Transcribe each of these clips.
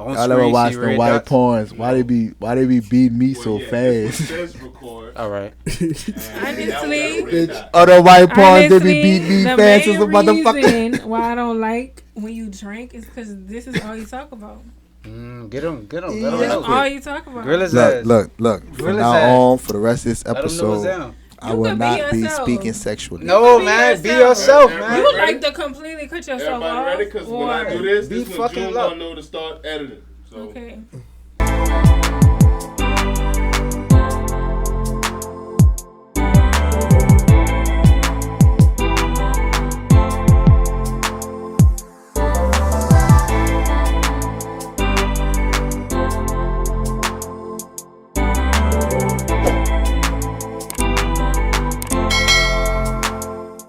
Y'all ever watch the white porns? Why they be beating me so fast? All right. Honestly, The white porns they be beating me fast as a motherfucker. The main reason why I don't like when you drink is because this is all you talk about. Get him. That's all you talk about. Look. From now on, for the rest of this episode, I will not be speaking sexually. No, man. Be yourself, man. You like to completely cut yourself off. Everybody ready? Because when I do this be when fucking June low. gonna know to start editing. So. Okay.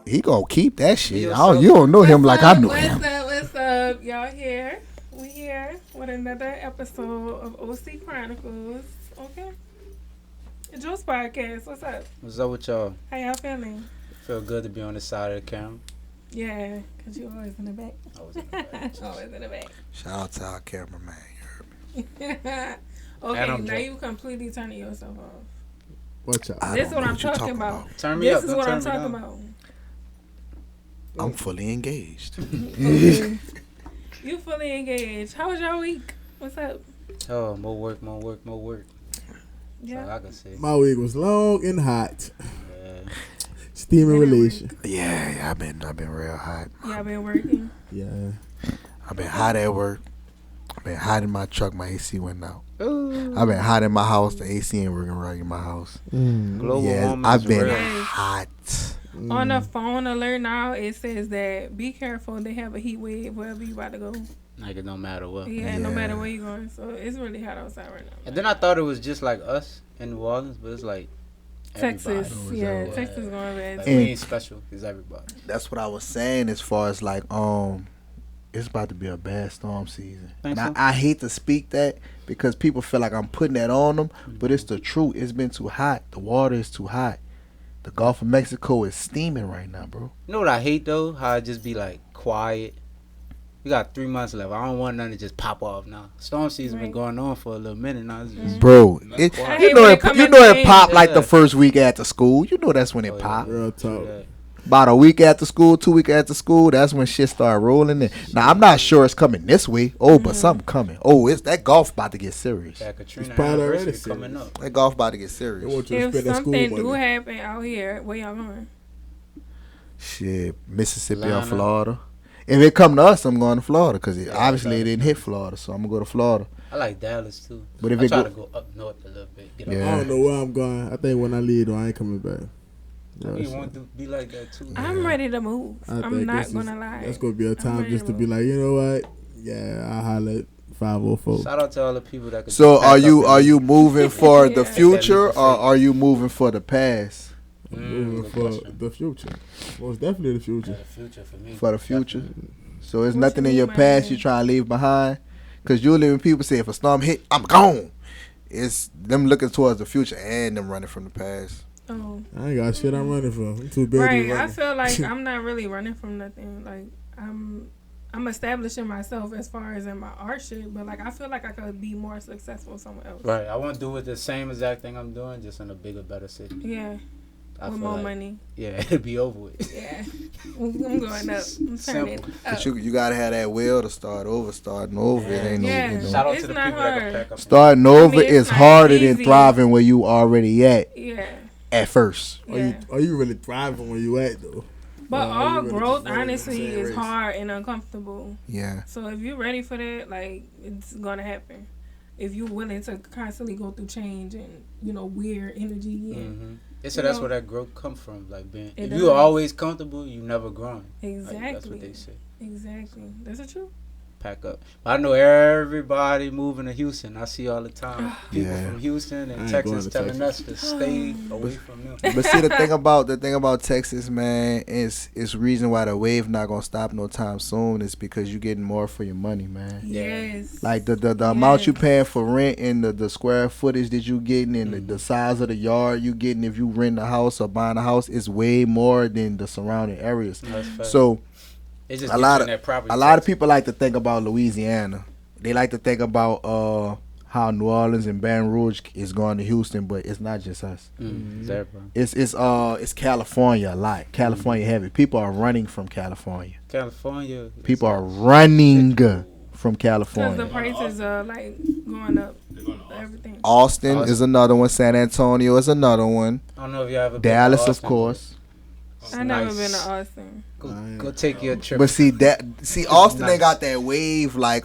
He gonna keep that shit. You don't know him like I know him. What's up? Y'all here? We here with another episode of OC Chronicles. Okay. Joe's podcast. What's up? What's up with y'all? How y'all feeling? Feel good to be on this side of the camera. Yeah, because you always in the back. Always in the back. Always in the back. Shout out to our cameraman. You heard me. Okay, now you completely turning yourself off. Watch out. This is what I'm talking about. Turn me up. This is what I'm talking about. I'm fully engaged. Okay. You fully engaged. How was your week? What's up? Oh, more work. Yeah. That's all I can say. My week was long and hot. Yeah. Steaming relation. Yeah, I've been real hot. Y'all been working? Yeah. I've been hot at work. I've been hot in my truck. My AC went out. Ooh. I've been hot in my house. The AC ain't working right in my house. Global warming I've is been real. hot. On the phone alert now, it says that be careful. They have a heat wave wherever you about to go. Like it don't matter what. Yeah, no matter where you're going. So it's really hot outside right now. And then I thought it was just like us in New Orleans, but it's like Texas. everybody. Yeah, Texas going bad. Like, we ain't special. It's everybody. That's what I was saying as far as like it's about to be a bad storm season. Think And so? I hate to speak that because people feel like I'm putting that on them, but it's the truth. It's been too hot. The water is too hot. The Gulf of Mexico is steaming right now, bro. You know what I hate though? How it just be like quiet. We got 3 months left. I don't want nothing to just pop off now. Storm season been going on for a little minute now. It's just Bro, I hate when it come you in know the it game. pop like the first week after school. You know that's when it pop. Real talk. About a week after school, 2 weeks after school, that's when shit start rolling in. Now I'm not sure it's coming this way. But something coming. It's that golf about to get serious. That Katrina It's probably already anniversary coming up. That golf about to get They serious. want you to If spend that school something do money. happen out here, where y'all going? Shit, Mississippi or Atlanta. Florida. If it come to us, I'm going to Florida because obviously it didn't hit Florida, so I'm gonna go to Florida. I like Dallas too. But if I it try go- to go up north a little bit. Get Yeah. I don't know where I'm going. I think when I leave, though, I ain't coming back. I mean, want to be like that too. I'm ready to move. I I'm think not this going to is- lie. That's going to be a I'm time ready just to to be move. like, you know what? Yeah, I'll holler at 504. Shout out to all the people that. Could So pack are up you and- moving for the Yeah. future Take that or leap of are you moving for the past? Moving good for question. the future. Most definitely the Yeah, future. the future for me. For the future. So there's What nothing you in your mean, past man? you trying to leave behind. Because usually when people say if a storm hit, I'm gone. It's them looking towards the future and them running from the past. Oh. I ain't got shit I'm running from. I'm too busy Right. I running. feel like I'm not really running from nothing. Like, I'm establishing myself as far as in my art shit, but like I feel like I could be more successful somewhere else. Right. I want to do it the same exact thing I'm doing, just in a bigger, better city. Yeah. I With feel more like, money. Yeah, it'll be over with. Yeah. I'm going up. I'm turning Simple. up. But you gotta have that will to start over. Starting over, it ain't Yeah. no. Shout out It's to the not people that hard. can pack up. Starting over it's is not harder than easy. thriving where you already at Yeah. first. Yeah. Are you really thriving where you at, though? But Or all you really growth, just running the honestly, same is race? hard and uncomfortable. Yeah. So if you're ready for that, like, it's going to happen. If you're willing to constantly go through change and, weird energy. And Mm-hmm. So You that's know? where that growth come from. Like being, It if does. you're always comfortable, you never growing. Exactly. Like, that's what they say. Exactly. That's the truth. Pack up. But I know everybody moving to Houston. I see all the time people Yeah. from Houston I and ain't Texas going to telling us to Texas. stay away from them. But see the thing about Texas, man, is reason why the wave not gonna stop no time soon is because you getting more for your money, man. Yes. Like the amount you Yes. paying for rent and the square footage that you getting and the size of the yard you getting if you rent a house or buying a house is way more than the surrounding areas. That's fact. So It just a gets lot you of in that property a lot of tax. people like to think about Louisiana. they like to think about how New Orleans and Baton Rouge is going to Houston, but it's not just us. It's everybody. It's California a lot. California heavy. People are running from California. California. People are running from Because the California. prices are like going up. Everything. Austin is another one. San Antonio is another one. I don't know if you ever been to Dallas, of Austin. course. It's I never nice. been to Austin. Go take your trip. But see, Austin nice. ain't got that wave like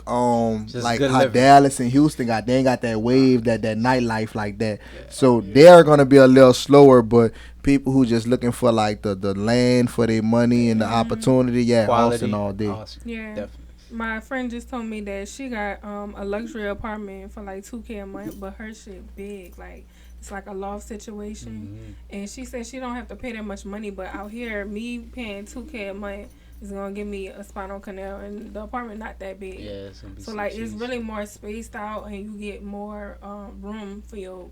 Just like good how living. Dallas and Houston got. They ain't got that wave that nightlife like that. So they're gonna be a little slower. But people who just looking for like the land for their money and the opportunity, Quality. Austin all day. Austin, Yeah. definitely. My friend just told me that she got a luxury apartment for like $2K a month, but her shit big, like it's like a loft situation. And she said she don't have to pay that much money, but out here, me paying $2K a month is gonna give me a spinal canal, and the apartment not that big. Yeah, it's gonna be So some like it's cheese. really more spaced out, and you get more room for your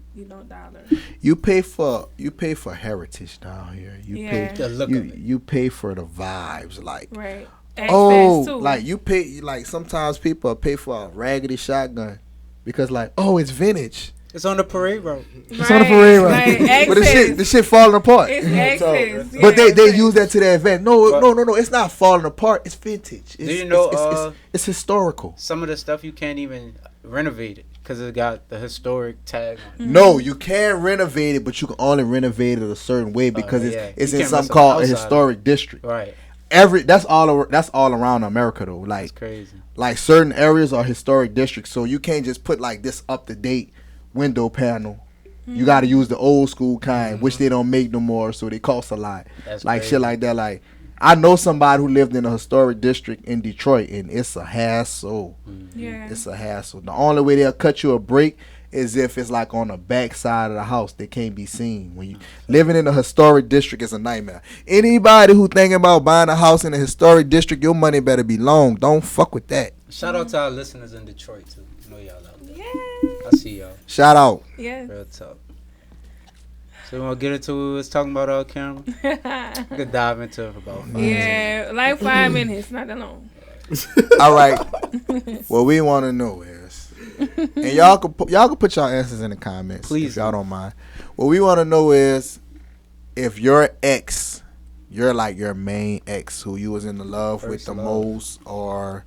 dollar. You pay for heritage down here. You Yeah. The look pay of it. you pay for the vibes like. Right. Oh, Access too. like you pay like sometimes people pay for a raggedy shotgun because like it's vintage. It's on the parade route. It's on the parade route. Like, But the access. shit falling apart. It's access. But Yeah, they right. use that to their advantage. No. It's not falling apart. It's vintage. It's, Do you know, it's historical. Some of the stuff you can't even renovate it because it got the historic tag on it. No, you can renovate it, but you can only renovate it a certain way because yeah. it's You in can't something mess up called a outside of historic district. Right. That's all around America though. It's crazy. Like certain areas are historic districts, so you can't just put like this up to date window panel. You got to use the old school kind, which they don't make no more, so they cost a lot. That's like crazy. shit like that. Like I know somebody who lived in a historic district in Detroit, and it's a hassle. Yeah. It's a hassle. The only way they'll cut you a break is if it's like on the back side of the house. They can't be seen. When you living in a historic district is a nightmare. Anybody who thinking about buying a house in a historic district, your money better be long. Don't fuck with that. Shout out to our listeners in Detroit too. I know y'all out there. Yeah. I see y'all. Shout out. Yeah. Real talk. So we want to get into what we was talking about off camera? We could dive into it for about 5 Yeah, like 5 minutes, not that long. All right. What we want to know is, and y'all can put y'all answers in the comments, Please if y'all don't mind. What we want to know is if your ex, you're like your main ex who you was in love with First the love. most, or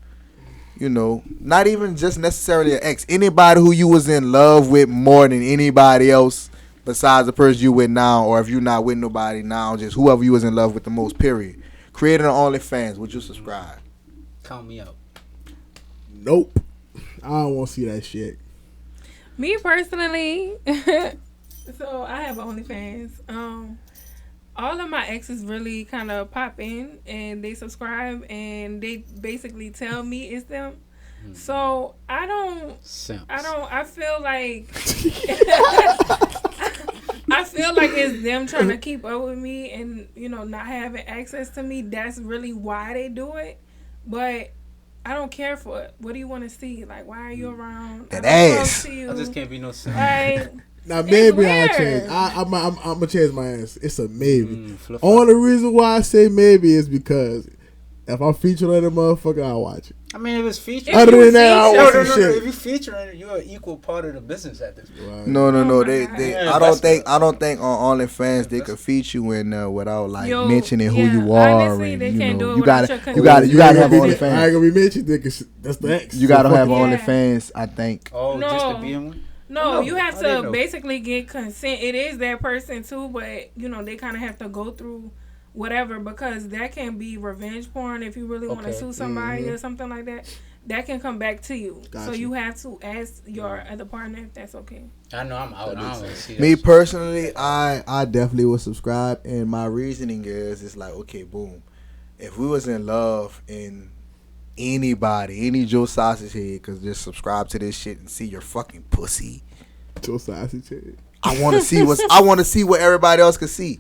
not even just necessarily an ex, anybody who you was in love with more than anybody else besides the person you with now, or if you're not with nobody now, just whoever you was in love with the most. Period. Creating an OnlyFans. Would you subscribe? Count me out. Nope. I don't want to see that shit. Me personally, so I have OnlyFans. All of my exes really kind of pop in and they subscribe and they basically tell me it's them. So I Simps. feel like I feel like it's them trying to keep up with me and not having access to me. That's really why they do it. But I don't care for it. What do you want to see? Like, why are you around? That I don't talk ass. to you. I just can't be no simp. Like, Now maybe I'll weird. change. I'm gonna change my answer. It's a maybe. Flip Only reason why I say maybe is because if I'm featured on that motherfucker, I'll watch it. I mean, if it's featured. Other than that, I'll No, watch no, some no, no. shit. If you featuring it, you're an equal part of the business at this point. Right. No. my They God. Yeah, I don't that's think on OnlyFans they could feature you in without like Yo, mentioning who yeah, you are. honestly, And, they can't do it you without gotta your you gotta consent. you gotta have I ain't OnlyFans. gonna be mentioned because that's the ex. You gotta So have fuck Yeah. OnlyFans. I think. Oh, No. just to be in one? No, No, you have I didn't to know. basically get consent. It is that person too, but they kind of have to go through whatever because that can be revenge porn if you really want to Okay. sue somebody or something like that. That can come back to you. So Gotcha. you have to ask your other partner if that's okay. I know I'm out. I don't want to see that. Me shit. personally, I definitely would subscribe, and my reasoning is it's like, okay, boom, if we was in love and any Joe Sausage head could just subscribe to this shit and see your fucking pussy. Joe sausage head. I want to see what everybody else could see.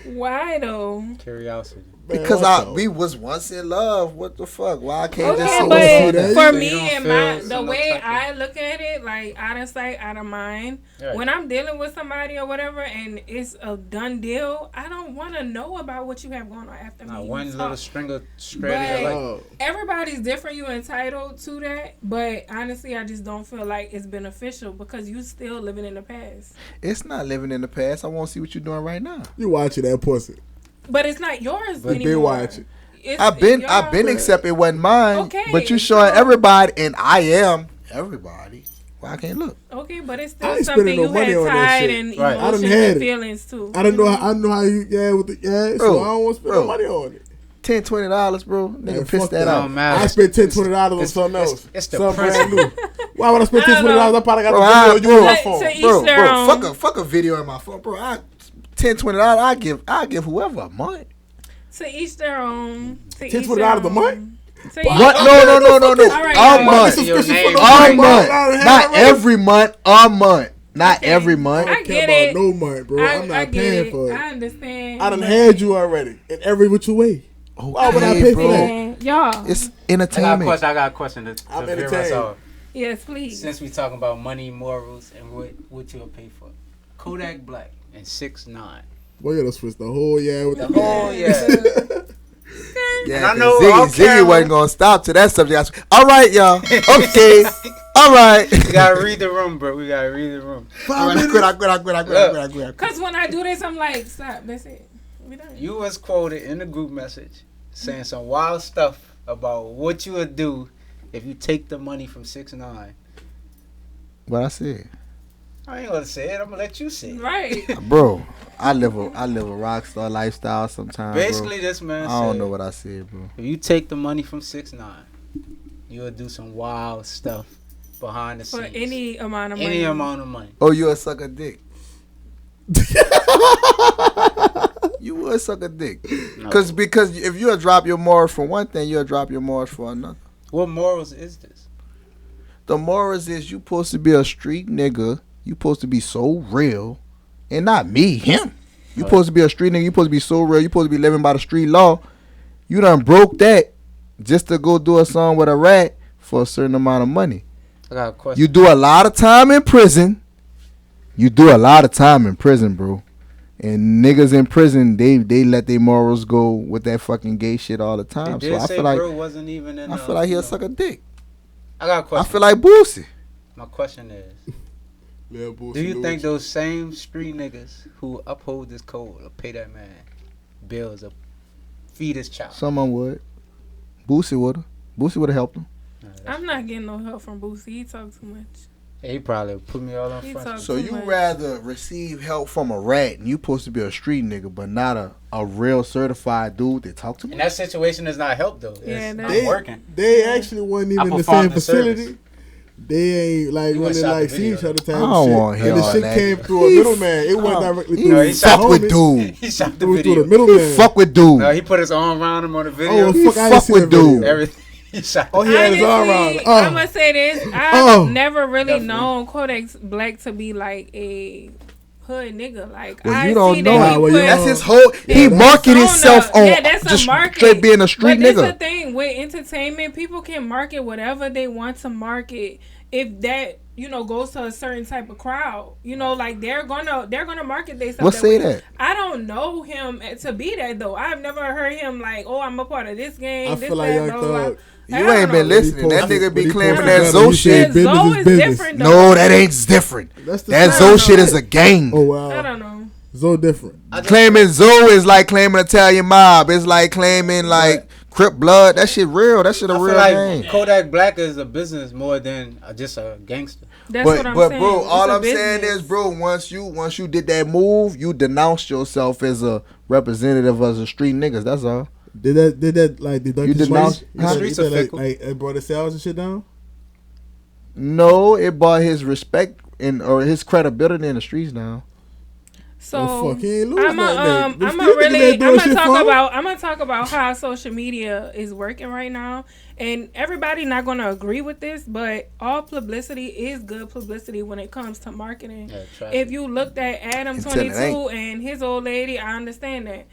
Why though? Curiosity. Because we was once in love. What the fuck? Why I can't just Okay, say but that? for So me you don't and feel the some way type of- I look at it, like out of sight, out of mind. Right. When I'm dealing with somebody or whatever, and it's a done deal, I don't want to know about what you have going on after Not me. one You little talk. string of But straight like Oh, everybody's different. You entitled to that, but honestly, I just don't feel like it's beneficial because you still living in the past. It's not living in the past. I want to see what you're doing right now. you watching that pussy? But it's not yours But anymore. they watch it. It's I've been accept it wasn't mine. Okay, But you showing so- everybody, and I am everybody. Well, I can't look. Okay, but it's I still ain't something spending no you money had on that tied shit. and Right. I done emotions had and it. feelings too. I don't know. I know how you with the so Bro, I don't want to spend bro. no money on it. $10, $20, bro. Nigga, Man, piss fuck that Don't out. matter. I spent $10-20 on It's- something else. it's the something brand principle. new. Why would I spend I don't $10-20? know. I probably got Bro, the video you on my Like, phone. to each Bro, their own. fuck a video in my phone, bro. $10, $20, I give whoever a month. To each their own. To each $10-20 their a own. month? To each What? their own. No. All right, A y'all. month. Your Subscription name for the A right. month. I had Not it right. every month. A month. Not Okay. every I month. I don't get care it. about no month, bro. I'm I not get paying it. for it. I understand. I done but- had you already in every which way. Why would I pay for that? Man, y'all. It's I got a entertainment. question. I got a question to I'm veer us entertained. off. Yes, please. Since we talking about money, morals, and what you'll pay for, Kodak Black and 6ix9ine. Boy, you done switched the whole with The whole Yeah, And I 'cause know Ziggy, off Ziggy camera- wasn't gonna stop to that subject. All right, y'all. Okay. All right. We gotta read the room, bro. We gotta read the room. All right, I quit. Because when I do this, I'm like, stop. That's it. We done. You was quoted in the group message saying some wild stuff about what you would do if you take the money from 6ix9ine. What I said, I ain't gonna say it. I'm gonna let you say it. Right. bro. I live a rock star lifestyle sometimes. Basically, bro. this man I don't said, know what I said, bro. if you take the money from 6ix9ine, you'll do some wild stuff behind the For scenes. any amount of money. Any amount of money. Oh, you a sucker dick. You would suck a dick. No. Because if you'll drop your morals for one thing, you'll drop your morals for another. What morals is this? The morals is you supposed to be a street nigga. You supposed to be so real. And not me, him. You supposed to be a street nigga. You supposed to be so real. You supposed to be living by the street law. You done broke that just to go do a song with a rat for a certain amount of money. I got a question. You do a lot of time in prison. Bro. And niggas in prison, they let their morals go with that fucking gay shit all the They time. did So I say feel like bro wasn't even in he'll suck a dick. I got a I question. feel like Boosie. My question is, Lil Boosie do you Louis. think those same street niggas who uphold this code will pay that man bills or feed his child? Someone would. Boosie would have helped him. Nah, that's- I'm not getting no help from Boosie. He talk too much. He probably put me all on He front. talk- So too you much. rather receive help from a rat and you supposed to be a street nigga, but not a real certified dude that talk to me? And that situation is not help though. Yeah, It's that- not They, working. they actually wasn't I even in the performed same the facility. service. They ain't like You really shot the like see video. each other type I of don't shit. wanna hear And the all shit that. came through a He middleman. It went directly He through No, he his fuck homie. with dude. He shot the Through the video. He middleman. fuck with dude. No, he put his arm around him on the Oh, video. He fuck, I didn't fuck see with that video. dude. Everything. He shot. Oh, he had his arm around it. I'm Oh, gonna say this. I've Oh. never really Definitely. known Kodak Black to be like a hood nigga. Like Well, I you don't see know. that Nah, he well, you put That's don't. his whole. He that's market persona. himself on Yeah, that's a just market. straight being a street But that's the nigga. thing with entertainment. People can market whatever they want to market if that goes to a certain type of crowd. Like they're gonna market themselves. Let's say that. I don't know him to be that though. I've never heard him like, oh, I'm a part of this game. I this, feel like that, Young blah, blah, Thug. blah. You I ain't don't been know. listening. That When he nigga be posted claiming that, that he Zoe said shit. business Zoe is is business. different though. No, that ain't different. That's the That same. Zoe shit is a gang. Oh I wow, don't know. so different. Claiming Zoe is like claiming Italian mob. It's like claiming like Crip blood. That shit real. That shit a I real feel like gang. Kodak Black is a business more than just a gangster. That's But what I'm but saying. bro, It's all a I'm saying business. is, bro, once you did that move, you denounced yourself as a representative of the street niggas. That's all. Did that like deduct You his denounced- money? huh? Streets You are said, fickle. like it brought his sales and shit down. No, it brought his respect or his credibility in the streets now. So Oh, fuck, he ain't lose I'm nothing. Them gonna street niggas ain't doing shit for him. I'm gonna talk about how social media is working right now, and everybody not gonna agree with this, but all publicity is good publicity when it comes to marketing. Yeah, traffic. If you looked at Adam Until it 22 and his old lady, I understand that.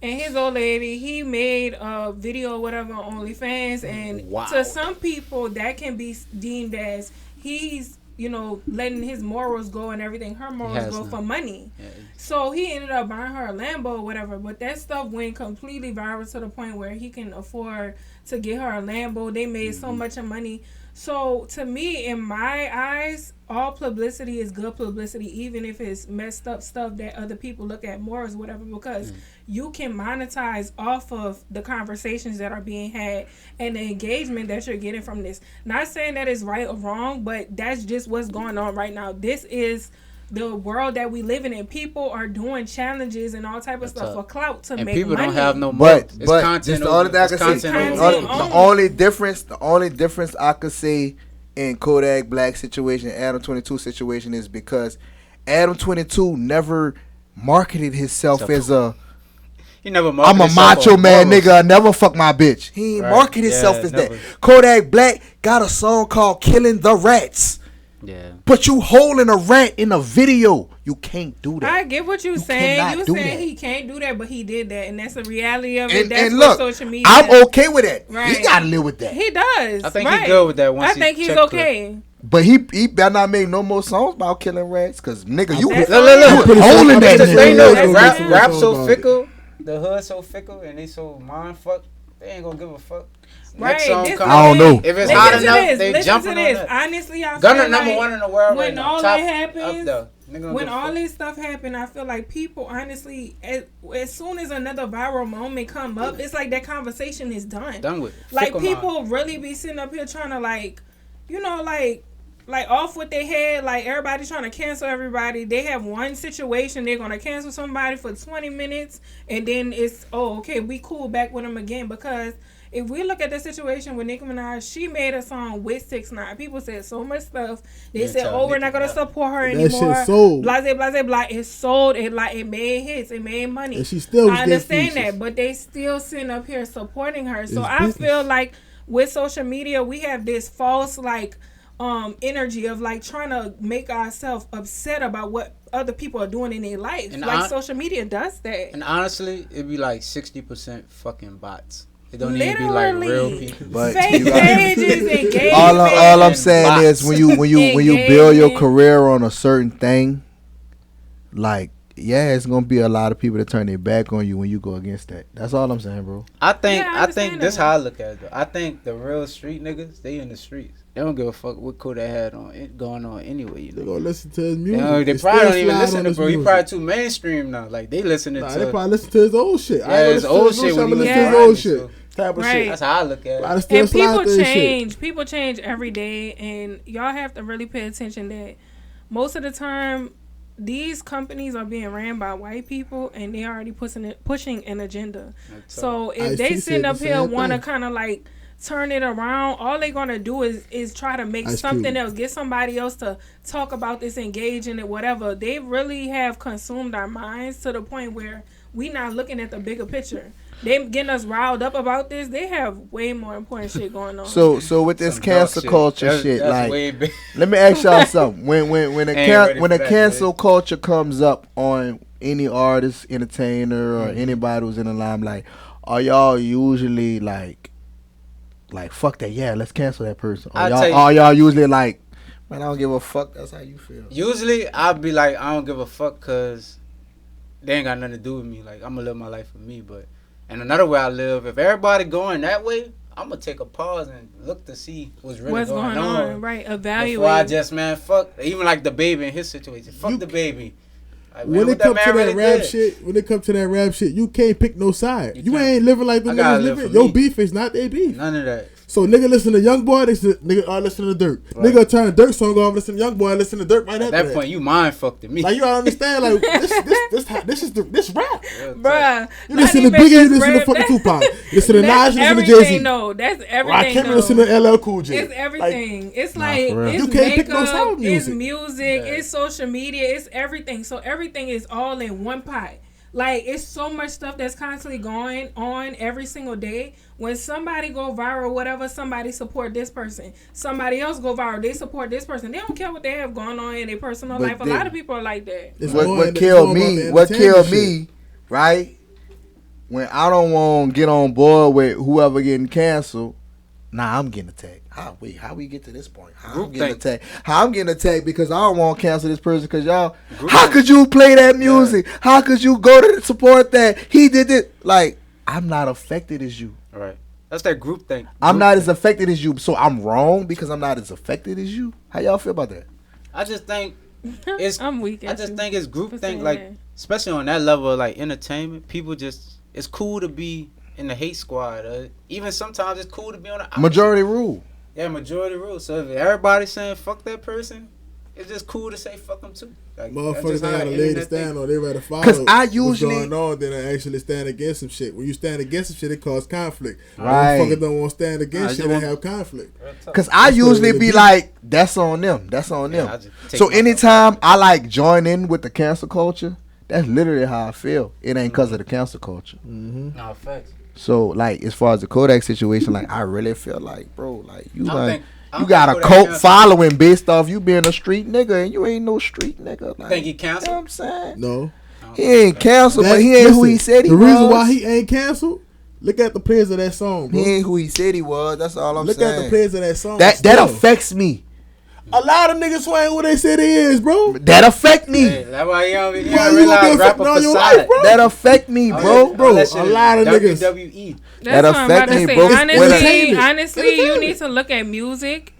and his old lady, he made a video or whatever on OnlyFans, and Wow. to some people that can be deemed as he's, you know, letting his morals go and everything. Her morals has go not. for money. Yeah. So he ended up buying her a Lambo or whatever, but that stuff went completely viral to the point where he can afford to get her a Lambo. They made so much of money. So to me, in my eyes, all publicity is good publicity, even if it's messed up stuff that other people look at more as whatever, because you can monetize off of the conversations that are being had and the engagement that you're getting from this. Not saying that it's right or wrong, but that's just what's going on right now. This is the world that we live in, and people are doing challenges and all type of stuff for clout to And make people money. don't have no But it's but content just the only thing I it's can say, content Content over- only. the only difference I could say in Kodak Black situation, Adam 22 situation is because Adam 22 never marketed himself So- as a He never I'm marketed a himself macho on man, morals. nigga. I never fuck my bitch. He ain't Right. market himself Yeah, as never. that. Kodak Black got a song called "Killing the Rats," Yeah. but you holding a rat in a video. You can't do that. I get what you're You saying. cannot You do saying that. he can't do that, but he did that, and that's the reality of it. And, That's and what look, social media. I'm okay with that. He Right. gotta live with that. He does. I think right. he's good with that once I he think he's check okay. But he better not make no more songs about killing rats, cause nigga, you That's Look, look, look. you pretty holding sure- that That's the nigga. thing though. That's Rap, the rap thing. so fickle. The hood so fickle, and they so mind fucked. They ain't gonna give a fuck. Right. Next song this come I don't know. If it's Listen hot to enough, this. they Listen jumping to on this. that. Honestly, I Gunna feel number like one in the world when right now. all Top that happens, up there. Nigga don't when give a all fuck. this stuff happened, I feel like people honestly, as soon as another viral moment come up, it's like that conversation is done. Done with. Like Fickle people mind. really be sitting up here trying to like, you know, like off what they had. Like everybody trying to cancel everybody. They have one situation, they're gonna cancel somebody for 20 minutes, and then it's okay, we cool back with them again. Because if we look at the situation with Nicki Minaj, she made a song with 6ix9ine. People said so much stuff. They Yeah, said, tell "Oh, we're Nicki not gonna that. support her That anymore." shit sold. Blase, blase, blah. It sold. It made hits. It made money. And she still was I getting understand features. that, but they still sitting up here supporting her. So It's I business. feel like with social media, we have this false energy of like trying to make ourselves upset about what other people are doing in their life. And Like social media does that. And honestly, it'd be like 60% fucking bots. It don't even be like real Literally. people. But Fake you got- pages, engagement. all I'm And saying bots. is when you build your Engagement. career on a certain thing, like yeah, it's gonna be a lot of people that turn their back on you when you go against that. That's all I'm saying, bro. I think Yeah, I I think understand this that. how I look at it though. I think the real street niggas, they in the streets. They don't give a fuck what Kodak had on it going on anyway, you They know. gonna listen to his They, music. don't- they They probably still don't even slide listen on to his bro. He music. probably too mainstream now. Like they listening Nah, to they probably listen to his old shit. I Yeah, ain't his gonna old listen to shit his when he new was shit. I'm grinding, gonna listen to his so. old shit. Type of Right. shit. that's how I look at I it. still And slide people through his shit. change. People change every day, and y'all have to really pay attention that most of the time these companies are being ran by white people, and they already pushing an agenda. So if Ice-T they said sitting the up here same want to thing. kind of like turn it around, all they gonna do is try to make Ice something Cube. else, get somebody else to talk about this, engage in it, whatever. They really have consumed our minds to the point where we not looking at the bigger picture. They getting us riled up about this. They have way more important shit going on. So with this Some cancel dark culture That's- shit, that's like way big. let me ask y'all something. When a Ain't ready when for a that, cancel man. culture comes up on any artist, entertainer, or Mm-hmm. anybody who's in the limelight, are y'all usually like fuck that? Yeah, let's cancel that person. Or I'll y'all, tell you- are y'all usually like, man, I don't give a fuck. That's how you feel. Usually, I'd be like, I don't give a fuck because they ain't got nothing to do with me. Like, I'm going to live my life for me. But, and another way I live, if everybody going that way, I'm going to take a pause and look to see what's really what's going on, right? Evaluate. Before I just, man, fuck. Even like the baby in his situation. Fuck You- the baby. Like, man, When what it comes to man that really rap did? shit, you can't pick no side. You You can't. ain't living like the I gotta niggas live living. for Your me. beef is not their beef. None of that. So nigga listen to Young Boy, nigga listen to Dirt. Right. Nigga turn the Dirt song off, listen to Young Boy, listen to Dirt right At after that point, you mind fucked to me. Like you gotta understand, like this rap. Bruh. You not listen to even Biggie, you just listen to rap, fucking that's- Tupac. You listen to Nas, That's you listen to everything, Jay Z. though. That's I everything, can't though. listen to LL Cool J. It's everything. It's Nah, like, for real. it's You can't pick no makeup, side of it's music. music, Yeah. it's social media, it's everything. So everything is all in one pot. Like, it's so much stuff that's constantly going on every single day. When somebody go viral, whatever, somebody support this person. Somebody else go viral, they support this person. They don't care what they have going on in their personal But life. A they- lot of people are like that. It's What more what in- it's killed more about me? the What entertainment killed shit. me? Right? when I don't want to get on board with whoever getting canceled, I'm getting attacked. How we get to this point? How I'm getting attacked? How I'm getting attacked because I don't want to cancel this person because y'all. How could you play that music? Yeah. How could you go to support that? He did it. Like, I'm not affected as you. Right. That's that group thing. I'm not as affected as you, so I'm wrong because I'm not as affected as you. How y'all feel about that? I just think it's. I'm weak. I just think it's group thing, like especially on that level of like entertainment. People just it's cool to be in the hate squad. Even sometimes it's cool to be on the opposite. Majority rule. Yeah, majority rule. So if everybody's saying fuck that person, it's just cool to say fuck them too. Like, motherfuckers ain't got a leg to stand on. They rather follow what's going on than actually stand against some shit. When you stand against some shit, it causes conflict. Right. Motherfuckers don't want to stand against shit and have conflict. Because I usually be like, that's on them. That's on them. So anytime I like join in with the cancel culture, that's literally how I feel. It ain't because of the cancel culture. Mm-hmm. No, facts. So, like, as far as the Kodak situation, like, I really feel like, bro, like, you got a cult following based off you being a street nigga, and you ain't no street nigga. Like, think he canceled? You know what I'm saying? No. He ain't canceled, but he ain't who he said he was. The reason why he ain't canceled, look at the players of that song, bro. He ain't who he said he was. That's all I'm saying. Look at the players of that song. That affects me. A lot of niggas ain't who they say they is, bro. That affect me. Hey, that's why you don't realize rapper facade. That affect me, bro. Bro, a lot of niggas. WWE. That affect me, bro. Honestly, you need to look at music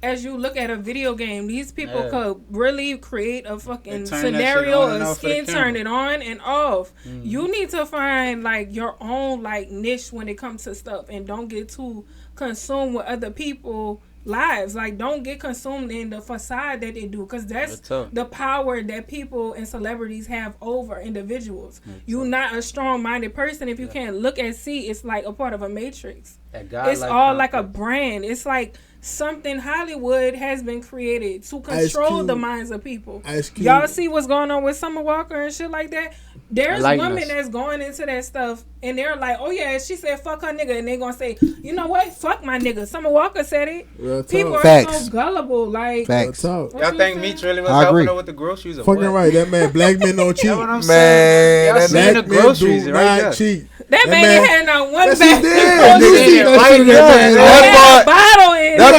as you look at a video game. These people could really create a fucking scenario, a skin, turn it on and off. Mm-hmm. You need to find like your own like niche when it comes to stuff, and don't get too consumed with other people lives. Like, don't get consumed in the facade that they do, because that's the power that people and celebrities have over individuals. You're not a strong-minded person if you can't look and see it's like a part of a matrix. It's all like a brand. It's like something Hollywood has been created to control the minds of people. Y'all see what's going on with Summer Walker and shit like that? There's women that's going into that stuff and they're like, oh yeah, she said fuck her nigga, and they're gonna say, you know what, fuck my nigga. Summer Walker said it. People are so gullible. Like, y'all think Meech really was helping her with the groceries? Fucking right. That man, black men don't cheat. Man, that man, the groceries do not cheat. That man had not one bag. That bottle in. That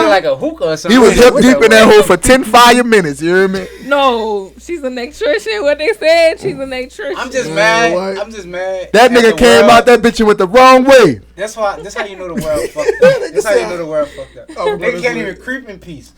like a hookah or something. He was hip deep in that hole for 10 fire minutes. You hear me? No, she's an electrician. What they said, she's an electrician. I'm just mad. That nigga came out that bitch with the wrong way. That's how you know the world fucked up. That's how you know the world fucked up. Nigga can't even creep in peace.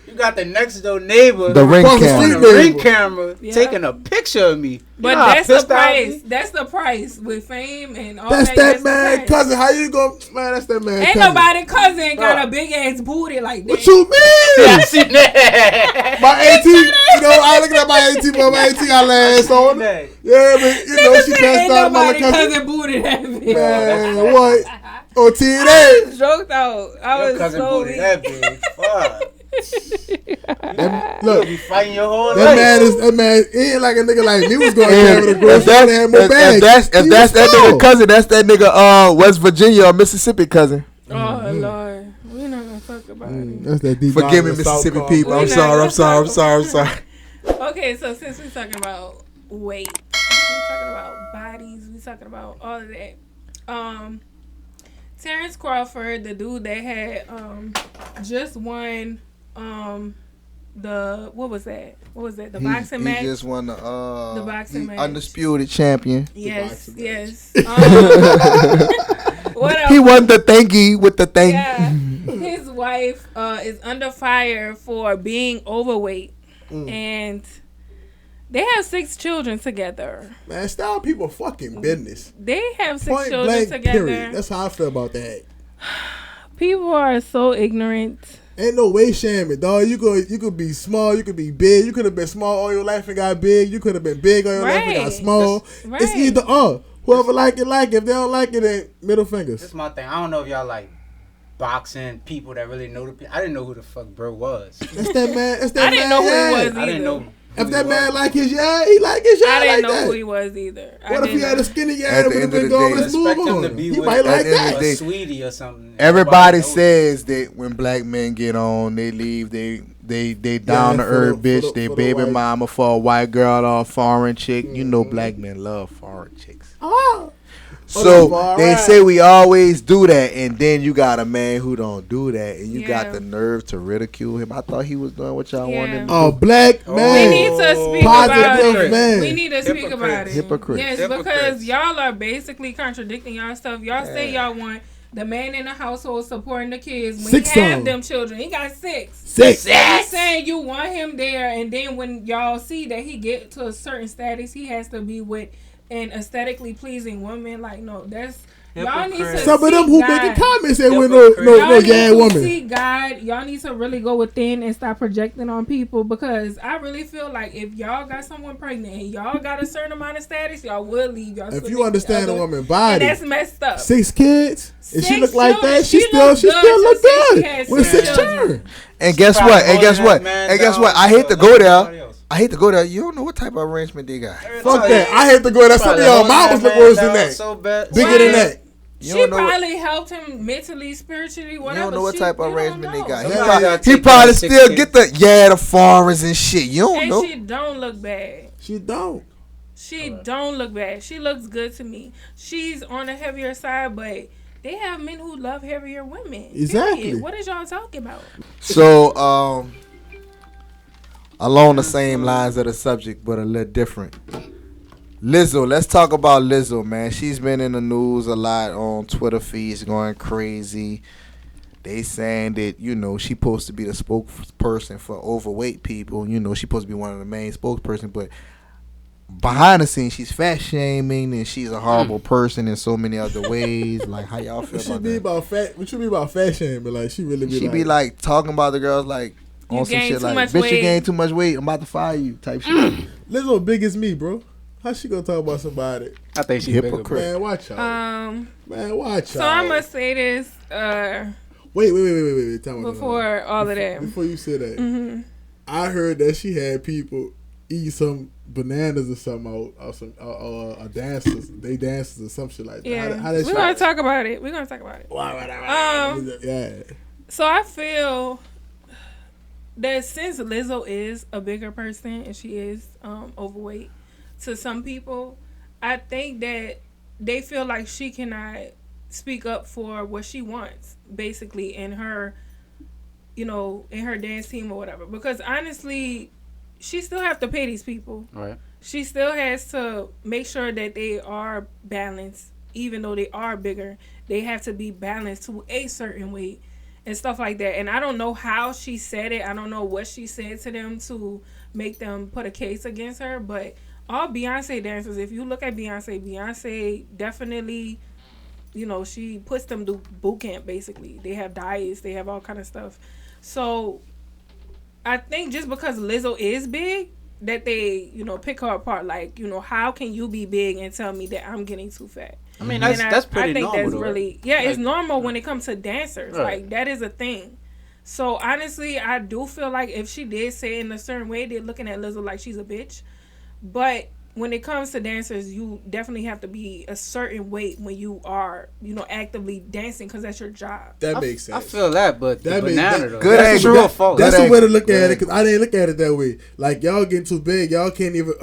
You got the next door neighbor, the ring camera, taking a picture of me. But that's the price. That's the price with fame and all that. That's that man cousin. How you go, man? That's that man. Ain't nobody cousin got a big ass booty like that. What you mean? I seen that. My auntie, I looking at my auntie, but my auntie got last on her. Yeah, but she passed out my cousin booty that big. Man, what? On TNA. I was joked out. I was cousin so booty that big. Fuck. Look, you fighting your whole that life. That man ain't like a nigga like me was going to carry the groceries and have more bags. If that's that nigga cousin, that's that nigga West Virginia or Mississippi cousin. Oh Lord, we're not gonna talk about it. That's that deep. Forgive me, Mississippi people. I'm sorry. Okay, so since we're talking about weight, we're talking about bodies, we're talking about all of that. Terrence Crawford, the dude that had just won the what was that? The boxing match. He just won the boxing match. Undisputed champion. Yes. What else? He won the thingy with the thing. Yeah. His wife is under fire for being overweight, and they have 6 children together. Man, style people fucking business. They have 6 children together. Period. That's how I feel about that. People are so ignorant. Ain't no way shaming, dog. You could be small, you could be big. You could have been small all your life and got big. You could have been big all your life and got small. It's either or. Whoever like it, like it. If they don't like it, then middle fingers. This is my thing. I don't know if y'all like boxing people that really know the people. I didn't know who the fuck bro was. That's that man. That's that I didn't man, know who yeah. he was either. I didn't know. If that man like his yeah, he like his yeah I didn't like know that. who he was either. What if he had a skinny yeah At and the would have end of been the going, day, let's move Expect him on. to be He with might like at the end of that. the day, a sweetie or something. Everybody knows. says that when black men get on, they leave. They down to earth bitch. They baby mama for a white girl or a foreign chick. You know, black men love foreign chicks. Oh. So they say we always do that, and then you got a man who don't do that, and you got Yeah. the nerve to ridicule him. I thought he was doing what y'all wanted him to Oh, do. black We man. need to speak Positive about it. man. We need to speak Hypocrites. about it. Hypocrites. Yes, Hypocrites. because y'all are basically contradicting y'all stuff. Y'all say y'all want the man in the household supporting the kids when 6 he have songs. them children. He got 6. 6. You saying you want him there, and then when y'all see that he get to a certain status, he has to be with an aesthetically pleasing woman. Like, no, that's y'all need to Hypocrite. Some of them seek who God. making comments say with Hypocrite. no Y'all need yeah to woman. see God. Y'all need to really go within and stop projecting on people, because I really feel like if y'all got someone pregnant and y'all got a certain amount of status, y'all will leave. Y'all If still you make understand the a other- woman and body, that's messed up. 6 kids, and she 6 look like children. that, she She still look good look to 6 good kids, with 6 6 children. children. And guess Probably what? And holding guess that what? man And guess down what? I hate to like go there. everybody else. I hate to go there. You don't know what type of arrangement they got. Fuck that. I hate to go there. Some of Probably y'all holding mamas that look man worse than down that. So bad. Bigger What? than that. You She don't know what, probably helped him mentally, spiritually, you whatever. don't know what type of arrangement they got. He Somebody probably, gotta he take probably that still 6 get the foreigners and shit. You don't And know. she don't look bad. She don't. She don't look bad. She looks good to me. She's on the heavier side, but they have men who love heavier women. Exactly. Period. What is y'all talking about? So, along the same lines of the subject, but a little different. Lizzo, let's talk about Lizzo, man. She's been in the news a lot on Twitter feeds, going crazy. They saying that, you know, she supposed to be the spokesperson for overweight people. You know, she supposed to be one of the main spokespersons, but behind the scenes, she's fat shaming and she's a horrible person in so many other ways. Like, how y'all feel What should about be that? about fat? What should be about fat shame? But like, she really be She like, be like talking about the girls like You on some gained shit too like, much bitch, you weight." gained too much weight. I'm about to fire you type shit. Lizzo big as me, bro. How she gonna talk about somebody? I think she's Hypocrite. bigger. Man, watch out. Man, watch out. So I'm gonna say this Wait. Tell me before all of that. Before you say that, I heard that she had people eat some bananas or something, or some dancers. They dancers or some shit like that. Yeah, How that we're gonna talk about it. Yeah. So I feel that since Lizzo is a bigger person and she is overweight to some people, I think that they feel like she cannot speak up for what she wants, basically, in her, you know, in her dance team or whatever. Because honestly, she still have to pay these people. Right. She still has to make sure that they are balanced, even though they are bigger. They have to be balanced to a certain weight and stuff like that. And I don't know how she said it. I don't know what she said to them to make them put a case against her. But all Beyonce dancers, if you look at Beyonce definitely, you know, she puts them through boot camp, basically. They have diets. They have all kind of stuff. So I think just because Lizzo is big, that they, you know, pick her apart. Like, you know, how can you be big and tell me that I'm getting too fat? I mean, that's pretty I think normal. that's though, really, right? yeah, Like, it's normal when it comes to dancers. Right. Like, that is a thing. So, honestly, I do feel like if she did say it in a certain way, they're looking at Lizzo like she's a bitch. But when it comes to dancers, you definitely have to be a certain weight when you are, you know, actively dancing, because that's your job. That makes sense. I feel that, but That the makes- banana that- though. Good That's angle. true or false. That's Good the way to angle. look at it, because I didn't look at it that way. Like, y'all getting too big, y'all can't even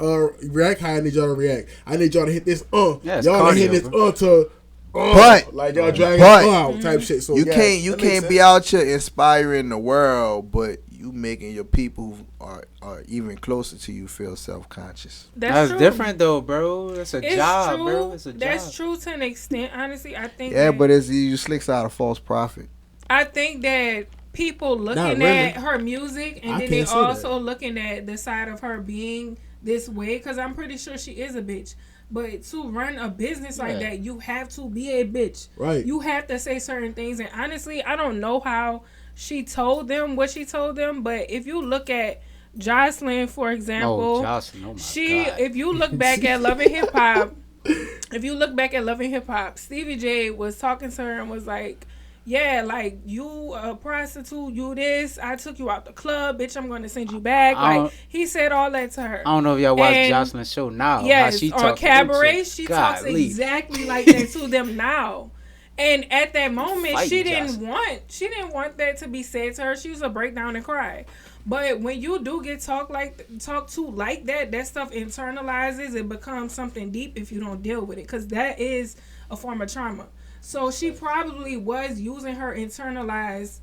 react how I need y'all to react. I need y'all to hit this Yeah, it's y'all to hit cardio, this bro. to But- like y'all dragging but- out type shit. So You yeah, can't that makes be sense. out here inspiring the world, but you making your people who are even closer to you feel self-conscious. That's true. different though, bro. That's a It's job, true. bro. It's a job. That's true to an extent. Honestly, I think. Yeah, that, but it's you slicks out a false prophet. I think that people looking Not really. at her music and I then they can't say also that. looking at the side of her being this way, because I'm pretty sure she is a bitch. But to run a business like Yeah. that, you have to be a bitch. Right. You have to say certain things. And honestly, I don't know how she told them what she told them. But if you look at Jocing, for example, Jocing, oh my she, God. if you look back at Love and Hip Hop, Stevie J was talking to her and was like, yeah, like you a prostitute, you this, I took you out the club, bitch, I'm gonna send you back. Like he said all that to her. I don't know if y'all watch Jocelyn's show now. Yes, how she on talks Cabaret, she talks exactly like that to them now. And at that moment, she didn't want that to be said to her. She was a breakdown and cry. But when you do get talked to like that, that stuff internalizes. It becomes something deep if you don't deal with it, because that is a form of trauma. So she probably was using her internalized,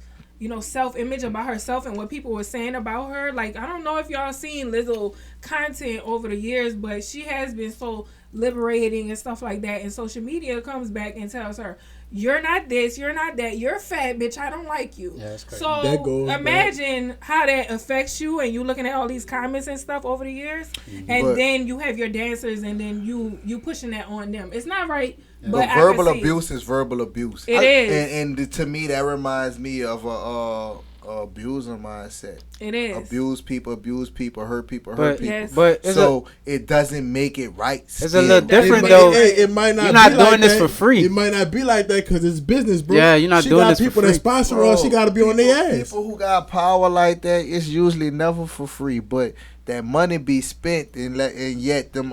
self-image about herself and what people were saying about her. Like, I don't know if y'all seen Lizzo content over the years, but she has been so liberating and stuff like that. And social media comes back and tells her, you're not this, you're not that, you're fat, bitch, I don't like you. Yeah, that's crazy. So imagine how that affects you, and you looking at all these comments and stuff over the years, and then you have your dancers, and then you pushing that on them. It's not right. Yeah. But verbal abuse is verbal abuse. It is. And to me, that reminds me of a abuser mindset. It is. Abuse people, hurt people, hurt people. Yes. But so it doesn't make it right. It's a little different though. It might not. You're not be doing like this that. for free. It might not be like that because it's business, bro. Yeah, you're not doing this for free. She got people that sponsor her. She got to be on their ass. People who got power like that, it's usually never for free. But that money be spent, and yet them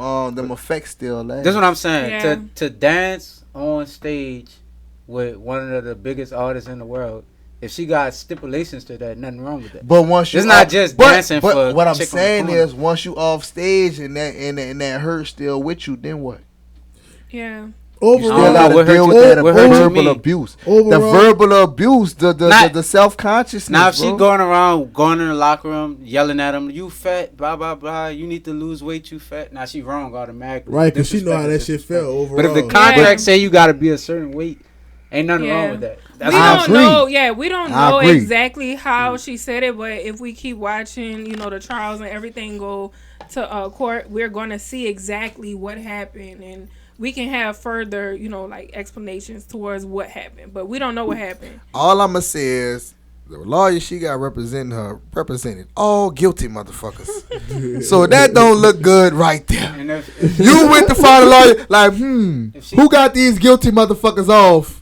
effects still last. That's what I'm saying. Yeah. To dance on stage with one of the biggest artists in the world. If she got stipulations to that, nothing wrong with that. But once you it's not just dancing for. But what I'm saying is, once you off stage and that hurt still with you, then what? Yeah. You still gotta deal with that verbal abuse. The verbal abuse, the self consciousness. Now if she going in the locker room yelling at him, you fat, blah blah blah. You need to lose weight, you fat. Now she wrong automatically. Right, because she know how that shit felt overall. But if the contract say you gotta be a certain weight, ain't nothing wrong with that. We don't know exactly how she said it, but if we keep watching, the trials and everything go to court, we're going to see exactly what happened, and we can have further, explanations towards what happened, but we don't know what happened. All I'm going to say is the lawyer she got represented all guilty motherfuckers. So that don't look good right there. You went to find a lawyer like, who got these guilty motherfuckers off?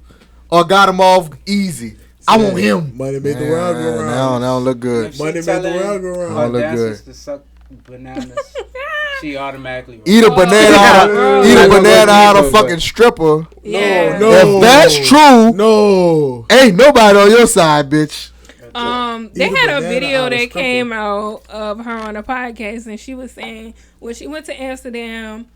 Or got him off easy. I want him. Money made the world go round. That don't look good. Money made the world go round. Don't look good. To suck bananas, she automatically eat a banana out of fucking stripper. Yeah. No. If that's true, no, ain't nobody on your side, bitch. They had a video that came out of her on a podcast, and she was saying when she went to Amsterdam,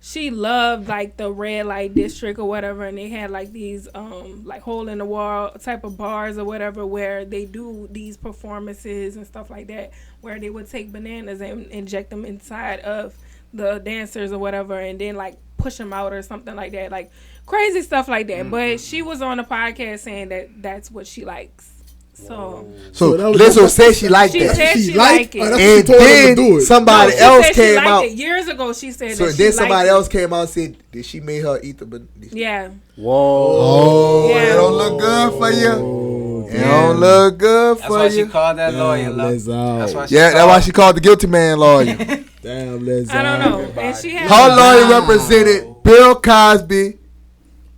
she loved like the red light district or whatever, and they had like these like hole in the wall type of bars or whatever where they do these performances and stuff like that, where they would take bananas and inject them inside of the dancers or whatever, and then like push them out or something like that, like crazy stuff like that. But she was on a podcast saying that that's what she likes. So Lizzo said she liked that. She said she liked it. And then somebody else came out. Years ago, she said so that. So then somebody else came out and said, did she make her eat the banana? Yeah. Whoa. Yeah. It don't look good for you. It don't look good for you. That's why she called that lawyer. That's why she called the guilty man lawyer. Damn, Lizzo. I don't know. And she had her lawyer represented Bill Cosby,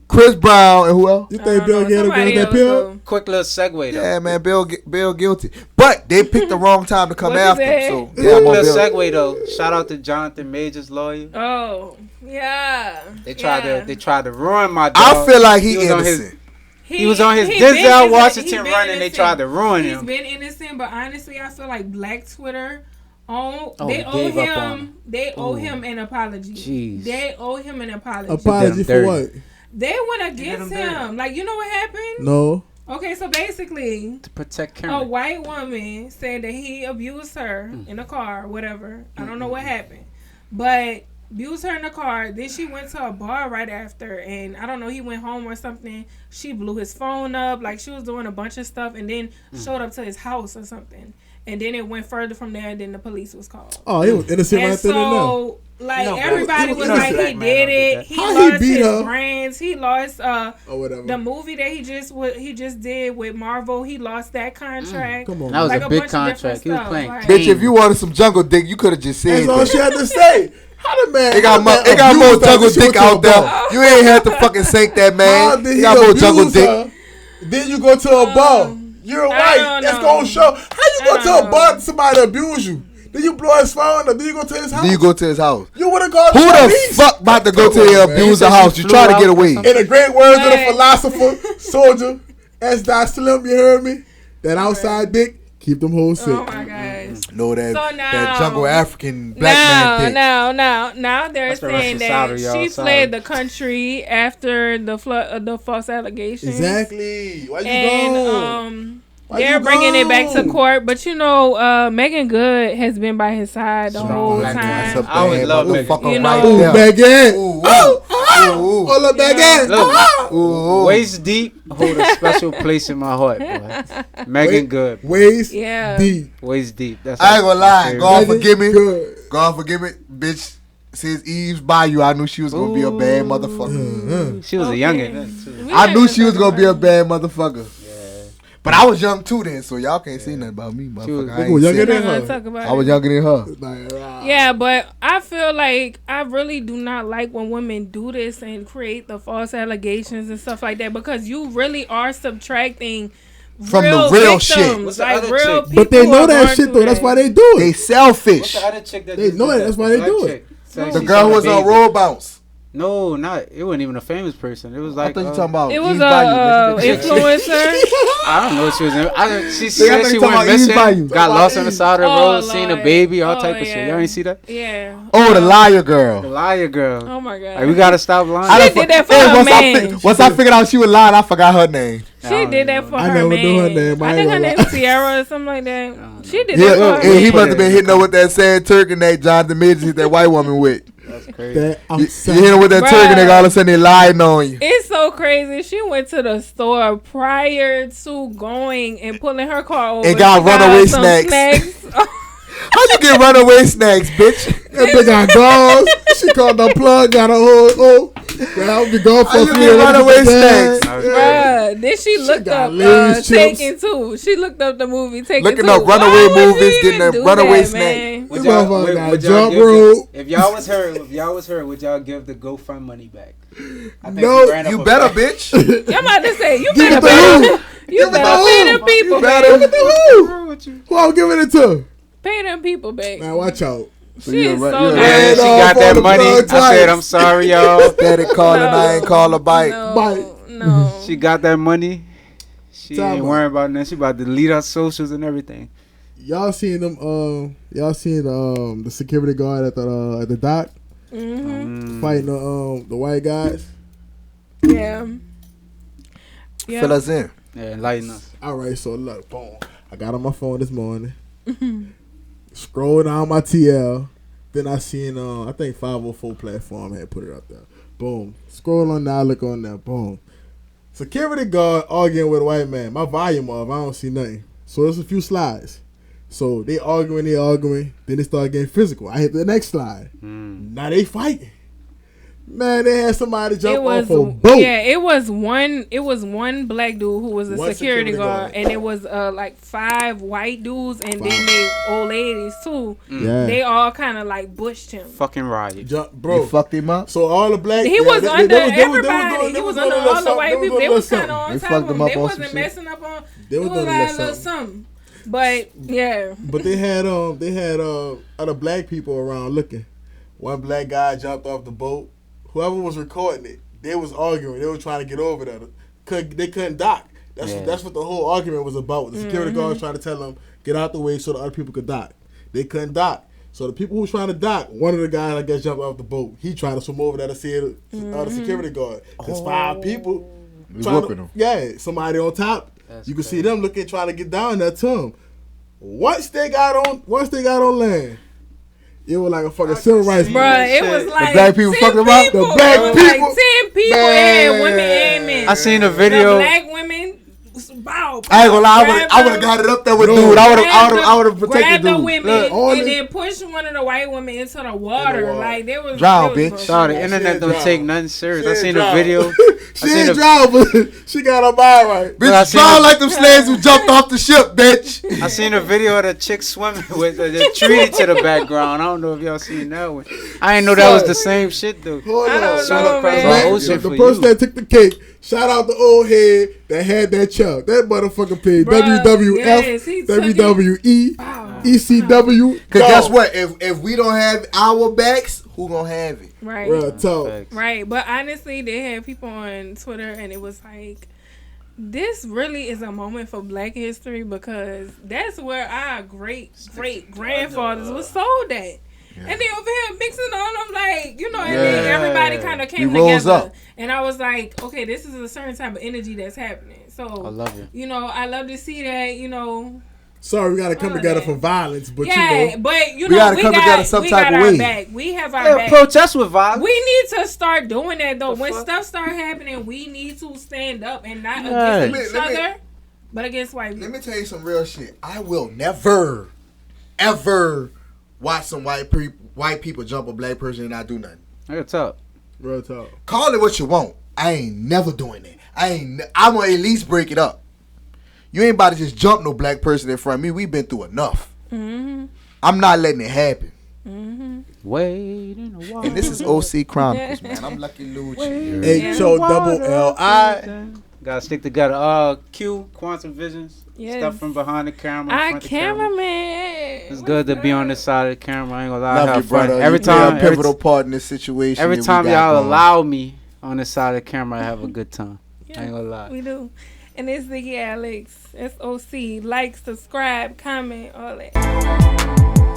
Chris Brown, and who else? You think Bill get that pill? Quick little segue though. Yeah, man, Bill guilty. But they picked the wrong time to come after him. So quick little segue though. Shout out to Jonathan Major's lawyer. Oh, yeah. They tried to ruin my dog. I feel like he innocent. He was on his Denzel Washington run, and they tried to ruin him. He's been innocent, but honestly, I feel like Black Twitter, they owe him an apology. Jeez. They owe him an apology. Apology for what? They went against him. Like, you know what happened? No. Okay, so basically, to protect Karen, a white woman said that he abused her in a car, whatever. I don't know what happened, but abused her in the car. Then she went to a bar right after, and I don't know, he went home or something. She blew his phone up, like she was doing a bunch of stuff, and then showed up to his house or something. And then it went further from there, and then the police was called. Oh, he was innocent right there and now. Like, everybody was like, he did it. He lost his brands. He lost the movie that he just did with Marvel. He lost that contract. Come on, that was like a big contract. He was playing. Bitch, if you wanted some jungle dick, you could have just said that's all she had to say. How the man? It got more jungle dick out there. You ain't had to fucking sink that man. He got more jungle dick. Then you go to a bar. You're white. That's gonna show. How you go to a bar and somebody abuse you? Then you blow his phone up. Then you go to his house. You would have gone. Who the fuck about to go to your abuser house? You try to get away. In the great words of the philosopher, soldier, S. Slim, you heard me? That outside dick, keep them hoes sick. Oh my gosh. No, that So now- that jungle African black man thing. Now they're That's the saying Russian that side of y'all she side. fled the country after the the false allegations. Exactly. Why you And gone? Why they're you bringing it back to gone? court, but you know, Megan Good has been by his side the whole black man. time. I always love Megan. You know- Ooh, Megan. Ooh, Hold up, Megan. Look, waist deep hold a special place in my heart, boy. Megan Good. Waist Yeah. deep. Waist deep. That's I ain't gonna lie. my God favorite. forgive me. Good. God forgive me, bitch. Since Eve's by you, I knew she was gonna be a bad motherfucker. She was a Okay. youngin' then, too. We I not knew even she was talking gonna be a about bad motherfucker. But I was young too then, so y'all can't say nothing about me, was- motherfucker. I, Who, ain't younger say- than it. We're not her? gonna talk about I was it. younger than her. Yeah, but I feel like I really do not like when women do this and create the false allegations and stuff like that, because you really are subtracting From the real real victims, shit. What's the like other real chick? people But they know are that going shit through though. That's that. why they do They it. What's selfish. the other chick that They just know did it. That's why they Black do it. chick. So The she girl saw was on baby. roll bounce. No, it wasn't even a famous person. It was I like thought you talking about It was Eve Bayou, a nigga. influencer. I don't know what she was in. She I said thought she you talking went about Eve Bayou. missing, got lost on the side of the Oh, road, seen a Lord. baby, all Oh, type of shit. yeah. Y'all ain't see that? Yeah. Oh, the liar The girl. liar girl. Oh my god. Like, we gotta stop lying. I She done did that for hey, her once man. once I figured out she was lying, I forgot her name. She did that for I her never man. knew her name. I I ain't think her gonna name's Sierra or something like that. She did Yeah, that for her and he man. must have been hitting her with that sad turkey that Jonathan Midges hit that white woman with. That's crazy. That You outside. hit her with that Bruh. turkey nigga, all of a sudden they lying on you. It's so crazy. She went to the store prior to going and pulling her car over. And got She her runaway some snacks. How you get runaway snacks, bitch? That bitch got dogs. She called the plug, got a whole. I'll be gone for How a you few get minutes. runaway snacks? Bruh, then she looked got up Lay's chips. Taken too. She looked up the movie Taken Looking too. up runaway Why would you movies, even getting a do runaway that, snack. man? This motherfucker got jump give rope. if y'all was her, would y'all give the GoFund money back? I think No, we ran up You a better, back. bitch. I'm about to say, you Give better it to who? pay you Give it to better pay who? them people You back. better. Who? Who I'm giving it to? Pay them people back. Man, watch out. She is right, so you're And right. then bad. she Ran got off on that the money. plug I said, twice. I'm sorry, y'all. Daddy calling, I ain't call a bite. No, Bite. no. She got that money. She Time ain't out. worrying about nothing. She about to delete her socials and everything. Y'all seen them? Y'all seen the security guard at the dock Mm-hmm. fighting the white guys? Yeah. Yeah. Fill us in. Yeah, enlighten us. All right, so look, boom. I got on my phone this morning. Scroll down my TL. Then I seen I think 504 platform had put it up there. Boom. Scroll on now, look on there. Boom. Security guard arguing with a white man. My volume off. I don't see nothing. So there's a few slides. So they arguing. Then they start getting physical. I hit the next slide. Now they fighting. Man, they had somebody jump off a boat. Yeah, it was one black dude who was a One security security guard, guard. and it was like 5 white dudes, and then they old ladies too. Yeah. They all kind of like pushed him. Fucking riot. Jump, You bro. fucked him up. So all the black He was under they was everybody. doing- He they was doing under a little all the something. white people. doing They a little was kind of something. on They top fucked of him him. up They on some wasn't shit. messing up on. They It was was doing a like a little little something. something. But yeah, But they had other black people around looking. One black guy jumped off the boat. Whoever was recording it, they was arguing. They were trying to get over there. They couldn't dock. That's what the whole argument was about. The security guards trying to tell them get out the way so the other people could dock. They couldn't dock. So the people who was trying to dock, one of the guys I guess jumped off the boat. He tried to swim over there to see the security guard. There's 5 people. Was trying whooping to- him. Yeah, somebody on top. That's You can see crazy. them looking, trying to get down there to him. Once they got on land, it was like a fucking civil rights. bruh, it shit. was like black people 10 fucked him up? people. The black It was people? like 10 people, Man. and women and men. I seen a The video. black women. Bow, I ain't gonna lie, grab I would have the- got it up there with No. dude. I would grab have the- protected grab the dude. women Look, only- and then push one of the white women into the water. water. Like there was Drown, there was bitch. no- Sorry, the She internet ain't don't drown. take nothing serious. She I ain't seen drown. a video. She ain't drowned, but she got her mind right. Bitch, I seen drown it. like them slaves who jumped off the ship, bitch. I seen a video of the chick swimming with the tree to the background. I don't know if y'all seen that one. I didn't know that was the same shit though. Hold I on. don't Swim know, across man. the ocean The for person you. that took the cake, Shout out the old head that had that chuck. That motherfucker paid Bruh, WWF, yes, he took it. WWE, Wow. ECW. Cause guess what? If we don't have our backs, who gonna have it? Right. Real talk. Facts. Right. But honestly, they had people on Twitter and it was like, this really is a moment for Black history because that's where our great grandfathers was sold at. And then over here mixing on them like, you know, and then everybody kind of came rose together. up. And I was like, okay, this is a certain type of energy that's happening. So I love it. You know, I love to see that, you know. Sorry, we gotta come together that. for violence, but Yeah, you know. but you We know, gotta come together some we type got of our way. back. We have our Yeah, back. protest with violence. We need to start doing that though. The When fuck? stuff start happening, we need to stand up and not Yeah. against each Let me- other, but against white people. Let me tell you some real shit. I will never, ever watch some white people jump a black person and not do nothing. I can tell. Real talk. Call it what you want. I ain't never doing that. I'm gonna at least break it up. You ain't about to just jump no black person in front of me. We've been through enough. Mm-hmm. I'm not letting it happen. Mm-hmm. Wait in the water. And this is OC Chronicles, man. I'm Lucky Lucci. HOLLI. Gotta stick together. Q, Quantum Visions. Yes. Stuff from behind the camera. Our front the camera. cameraman. It's good to be on this side of the camera. I ain't gonna lie. I Love you, have fun. brother. Every You play time, a pivotal part in this situation. every that we time got y'all going. allow me on this side of the camera, I have a good time. Yeah, I ain't gonna lie. We do. And it's Ziggy Alex. SOC. Like, subscribe, comment, all that.